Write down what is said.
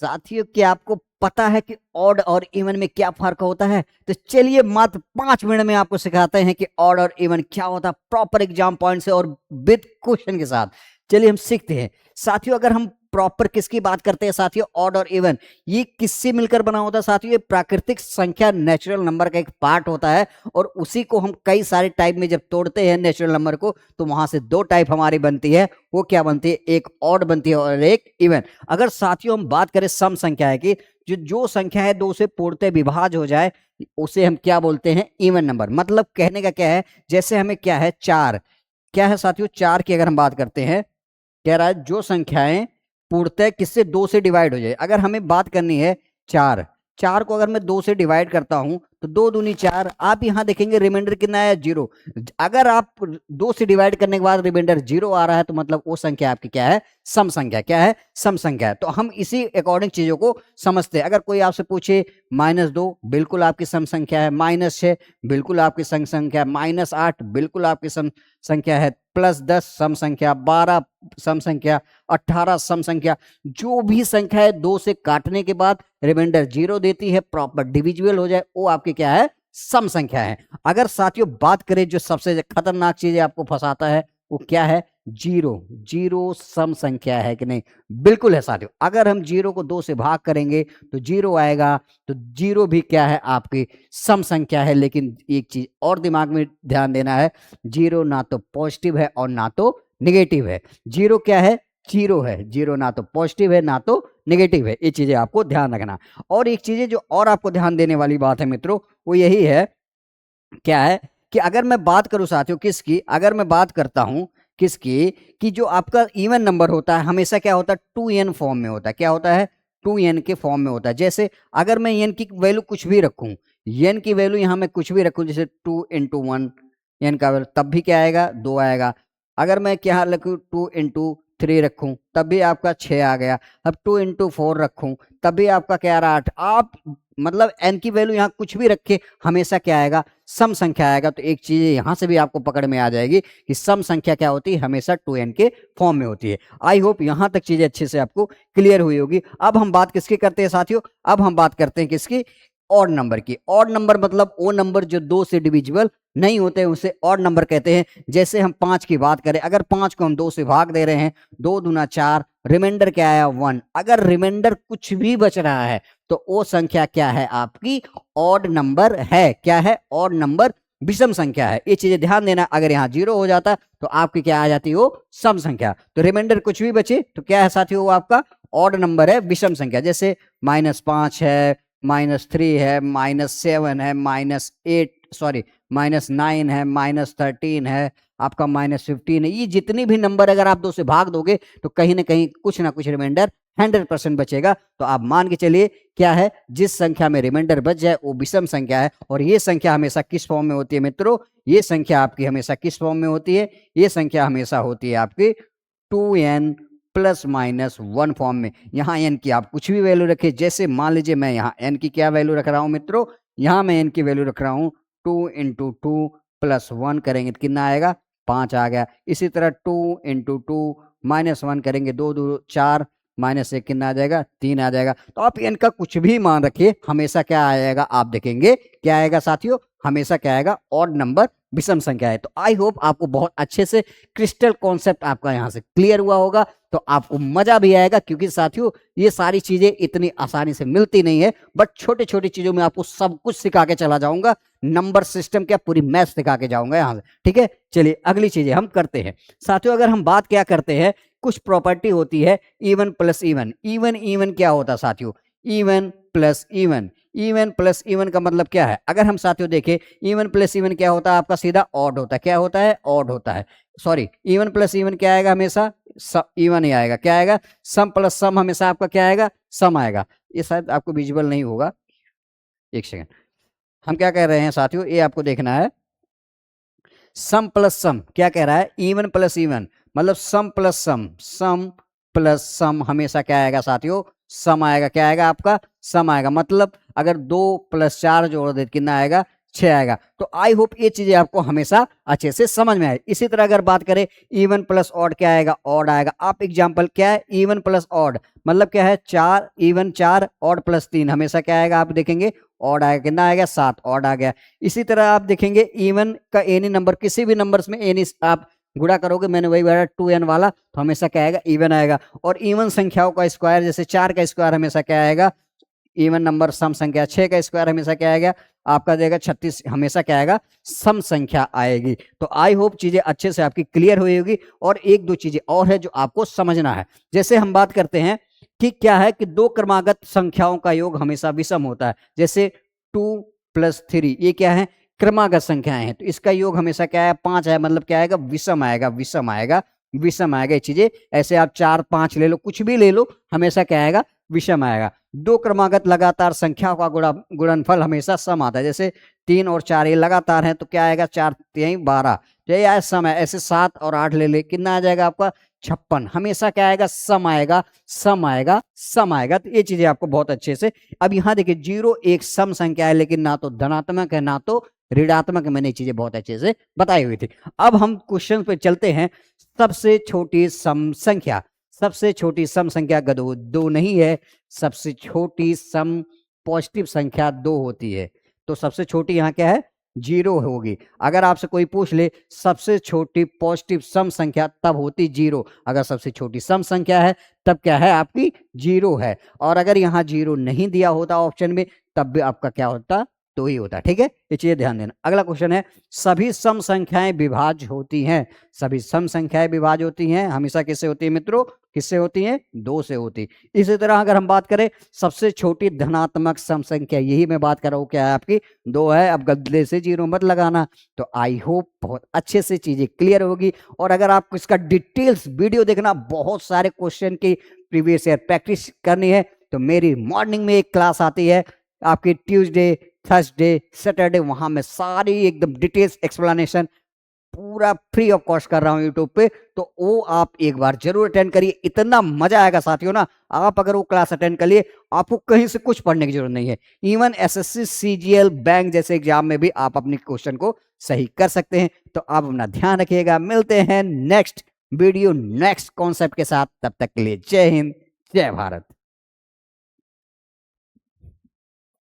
साथियों क्या आपको पता है कि ऑड और इवन में क्या फर्क होता है? तो चलिए मात्र 5 मिनट में आपको सिखाते हैं कि ऑड और इवन क्या होता है, प्रॉपर एग्जाम पॉइंट से और विद क्वेश्चन के साथ। चलिए हम सीखते हैं साथियों। अगर हम प्रॉपर किसकी बात करते हैं साथियों, ऑड और इवन, ये किससे मिलकर बना होता है साथियों? ये प्राकृतिक संख्या, नेचुरल नंबर का एक पार्ट होता है और उसी को हम कई सारे टाइप में जब तोड़ते हैं नेचुरल नंबर को, तो वहां से दो टाइप हमारी बनती है। वो क्या बनती है? एक ऑड बनती है और एक इवन। अगर साथियों हम बात करें सम संख्या है कि जो संख्या है दो से पूर्णतः विभाज्य हो जाए, उसे हम क्या बोलते हैं? Even number. मतलब कहने का क्या है, जैसे हमें क्या है, चार, क्या है साथियों, चार की अगर हम बात करते हैं, कह रहा है जो संख्याएं पूर्णतः किससे, दो से डिवाइड हो जाए। अगर हमें बात करनी है चार, चार को अगर मैं दो से डिवाइड करता हूं तो दो दूनी चार, आप यहां देखेंगे रिमाइंडर कितना है? जीरो। अगर आप दो से डिवाइड करने के बाद रिमाइंडर जीरो आ रहा है तो मतलब वो संख्या आपकी क्या है? सम संख्या। क्या है? सम संख्या है। तो हम इसी अकॉर्डिंग चीजों को समझते हैं। अगर कोई आपसे पूछे -2 बिल्कुल आपकी सम संख्या है, -6 बिल्कुल आपकी सम संख्या है, -8 बिल्कुल आपकी सम संख्या है, +10 सम संख्या, 12 सम संख्या, 18 सम संख्या। जो भी संख्या है दो से काटने के बाद रिमाइंडर जीरो देती है, प्रॉपर डिविजिबल हो जाए, वो आपकी क्या है? सम संख्या है। अगर साथियों बात करें जो सबसे खतरनाक चीज आपको फंसाता है, वो क्या है? जीरो। जीरो सम संख्या है कि नहीं? बिल्कुल है साथियों। अगर हम जीरो को दो से भाग करेंगे तो जीरो आएगा, तो जीरो भी क्या है? आपकी सम संख्या है। लेकिन एक चीज और दिमाग में ध्यान देना है, जीरो ना तो पॉजिटिव है और ना तो निगेटिव है। जीरो क्या है? जीरो है। जीरो ना तो पॉजिटिव है ना तो निगेटिव है। ये चीजें आपको ध्यान रखना। और एक चीजें जो और आपको ध्यान देने वाली बात है मित्रों, वो यही है, क्या है कि अगर मैं बात करूं साथियों किसकी, अगर मैं बात करता हूं किसकी, कि जो आपका इवन नंबर होता है हमेशा क्या होता है? 2n फॉर्म में होता है। क्या होता है? 2n के फॉर्म में होता है। जैसे अगर मैं n की वैल्यू कुछ भी रखूं, n की वैल्यू यहां मैं कुछ भी रखूं, जैसे 2 इंटू 1 n का वैल्यू, तब भी क्या आएगा? 2 आएगा। अगर मैं क्या रखूं 2 इंटू 3 रखूं, तब भी आपका 6 आ गया। अब 2 इंटू 4 रखूं, तब भी आपका क्या आ रहा? 8। आप मतलब n की वैल्यू यहां कुछ भी रखे, हमेशा क्या आएगा? सम संख्या आएगा। तो एक चीज यहां से भी आपको पकड़ में आ जाएगी कि सम संख्या क्या होती है? हमेशा 2n के फॉर्म में होती है। आई होप यहां तक चीजें अच्छे से आपको क्लियर हुई होगी। अब हम बात किसकी करते हैं साथियों? अब हम बात करते हैं किसकी? ऑड नंबर की। ऑड नंबर मतलब वो नंबर जो दो से डिविजिबल नहीं होते, उसे ऑड नंबर कहते हैं। जैसे हम 5 की बात करें, अगर 5 को हम 2 से भाग दे रहे हैं, 2 दूना 4, रिमाइंडर क्या आया? 1। अगर रिमाइंडर कुछ भी बच रहा है तो वो संख्या क्या है? आपकी ऑड नंबर है। क्या है? ऑड नंबर, विषम संख्या है। ये चीजें ध्यान देना। अगर यहाँ जीरो हो जाता तो आपकी क्या आ जाती? वो सम संख्या। तो रिमाइंडर कुछ भी बचे तो क्या है साथियों? वो आपका ऑड नंबर है, विषम संख्या। जैसे -5 है, -3 है, -7 है, -8 सॉरी -9 है, -13 है, आपका -15 है। ये जितनी भी नंबर अगर आप दो से भाग दोगे तो कहीं ना कहीं कुछ ना कुछ रिमाइंडर 100% बचेगा। तो आप मान के चलिए क्या है, जिस संख्या में रिमाइंडर बच जाए वो विषम संख्या है। और ये संख्या हमेशा किस फॉर्म में होती है मित्रों? ये संख्या आपकी हमेशा किस फॉर्म में होती है? ये संख्या हमेशा होती है आपकी 2n ±1 फॉर्म में। यहाँ n की आप कुछ भी वैल्यू रखिए। जैसे मान लीजिए मैं यहाँ n की क्या वैल्यू रख रहा हूँ मित्रों? यहाँ मैं n की वैल्यू रख रहा हूँ 2 इंटू 2 + 1 करेंगे तो कितना आएगा? 5 आ गया। इसी तरह 2 इंटू 2 -1 करेंगे, 2 2 4, -1 कितना आ जाएगा? 3 आ जाएगा। तो आप n का कुछ भी मान रखिए, हमेशा क्या आएगा? आप देखेंगे क्या आएगा साथियों? हमेशा क्या आएगा? ऑड नंबर, विषम संख्या है। तो आई होप आपको बहुत अच्छे से क्रिस्टल कॉन्सेप्ट आपका यहाँ से क्लियर हुआ होगा। तो आपको मजा भी आएगा, क्योंकि साथियों ये सारी चीजें इतनी आसानी से मिलती नहीं है। बट छोटी छोटी चीजों में आपको सब कुछ सिखा के चला जाऊंगा। नंबर सिस्टम क्या, पूरी मैथ सिखा के जाऊंगा यहाँ से। ठीक है, चलिए अगली चीजें हम करते हैं साथियों। अगर हम बात क्या करते हैं, कुछ प्रॉपर्टी होती है even plus even. Even even क्या होता है साथियों? Even plus even. Even plus even का मतलब क्या है? अगर हम साथियों देखें, इवन प्लस इवन क्या होता है? आपका सीधा ऑड होता है। क्या होता है? ऑड होता है। सॉरी, इवन प्लस इवन क्या आएगा? हमेशा इवन ही आएगा। क्या आएगा? सम प्लस सम हमेशा आपका क्या आएगा? सम आएगा। ये शायद आपको विजुअल नहीं होगा, एक सेकंड। हम क्या कह रहे हैं साथियों, ये आपको देखना है। सम प्लस सम क्या कह रहा है? इवन प्लस इवन मतलब सम प्लस सम। सम प्लस सम हमेशा क्या आएगा साथियों? सम आएगा। क्या आएगा? आपका सम आएगा। मतलब अगर 2 + 4 जोड़ दे कितना आएगा? 6 आएगा। तो आई होप ये चीजें आपको हमेशा अच्छे से समझ में आए। इसी तरह अगर बात करें इवन प्लस ऑड क्या आएगा, ऑड आएगा। आप एग्जांपल क्या है, इवन प्लस ऑड मतलब क्या है, 4 इवन 4 ऑड प्लस 3 हमेशा क्या आएगा, आप देखेंगे ऑड आएगा। कितना आएगा, 7 ऑड आ गया। इसी तरह आप देखेंगे इवन का एनी नंबर, किसी भी नंबर्स में एनी आप गुणा करोगे, मैंने वही बताया 2n वाला, तो हमेशा क्या आएगा, इवन आएगा। और इवन संख्याओं का स्क्वायर, जैसे 4 का स्क्वायर हमेशा क्या आएगा, इवन नंबर सम संख्या। 6 का स्क्वायर हमेशा क्या आएगा आपका, देगा 36, हमेशा क्या आएगा, सम संख्या आएगी। तो आई होप चीजें अच्छे से आपकी क्लियर हुई होगी। और एक दो चीजें और है जो आपको समझना है। जैसे हम बात करते हैं कि क्या है कि दो क्रमागत संख्याओं का योग हमेशा विषम होता है। जैसे 2 + 3 ये क्या है, क्रमागत संख्याएं हैं, तो इसका योग हमेशा क्या है, 5 है, मतलब क्या आएगा, विषम आएगा, विषम आएगा, विषम आएगा। ये चीजें ऐसे आप 4 5 ले लो, कुछ भी ले लो, हमेशा क्या आएगा, विषम आएगा। दो क्रमागत लगातार संख्याओं का गुणनफल हमेशा सम आता है। जैसे 3 और 4 ये लगातार हैं, तो क्या आएगा, 4 3 12, तो ये सम है। ऐसे 7 और 8 ले ले, कितना आ जाएगा आपका, 56, हमेशा क्या आएगा, सम आएगा, सम आएगा, सम आएगा। तो ये चीजें आपको बहुत अच्छे से, अब यहां देखिए 0 एक सम संख्या है, लेकिन ना तो धनात्मक है ना तो ऋणात्मक है। मैंने ये चीजें बहुत अच्छे से बताई हुई थी। अब हम क्वेश्चन पे चलते हैं। सबसे छोटी सम संख्या, सबसे छोटी सम संख्या गदो 2 नहीं है, सबसे छोटी सम पॉजिटिव संख्या 2 होती है। तो सबसे छोटी यहाँ क्या है, 0 होगी। अगर आपसे कोई पूछ ले सबसे छोटी पॉजिटिव सम संख्या, तब होती 0। अगर सबसे छोटी सम संख्या है तब क्या है, आपकी 0 है। और अगर यहाँ 0 नहीं दिया होता ऑप्शन में, तब भी आपका क्या होता, तो ही होता। ठीक है, ये चीजें ध्यान देना। अगला क्वेश्चन है, सभी सम संख्याएं विभाज्य होती हैं। सभी सम संख्याएं विभाज्य होती हैं, हमेशा किससे होती है मित्रों, किससे होती हैं, 2 से होती। इसी तरह अगर हम बात करें सबसे छोटी धनात्मक सम संख्या, यही मैं बात कर रहा हूं, क्या है आपकी, 2 है। अब गलती से 0 मत लगाना। तो आई होप बहुत अच्छे से चीजें क्लियर होगी। और अगर आपको इसका डिटेल्स वीडियो देखना, बहुत सारे क्वेश्चन की प्रीवियस ईयर प्रैक्टिस करनी है, तो मेरी मॉर्निंग में एक क्लास आती है आपकी, ट्यूसडे थर्सडे सैटरडे, वहां मैं सारी एकदम डिटेल्स एक्सप्लेनेशन पूरा फ्री ऑफ कॉस्ट कर रहा हूं यूट्यूब पे। तो वो आप एक बार जरूर अटेंड करिए, इतना मजा आएगा साथियों ना। आप अगर वो क्लास अटेंड कर लिए, आपको कहीं से कुछ पढ़ने की जरूरत नहीं है। इवन एसएससी सीजीएल बैंक जैसे एग्जाम में भी आप अपने क्वेश्चन को सही कर सकते हैं। तो आप अपना ध्यान रखिएगा, मिलते हैं नेक्स्ट वीडियो नेक्स्ट कॉन्सेप्ट के साथ। तब तक के लिए जय हिंद, जय भारत।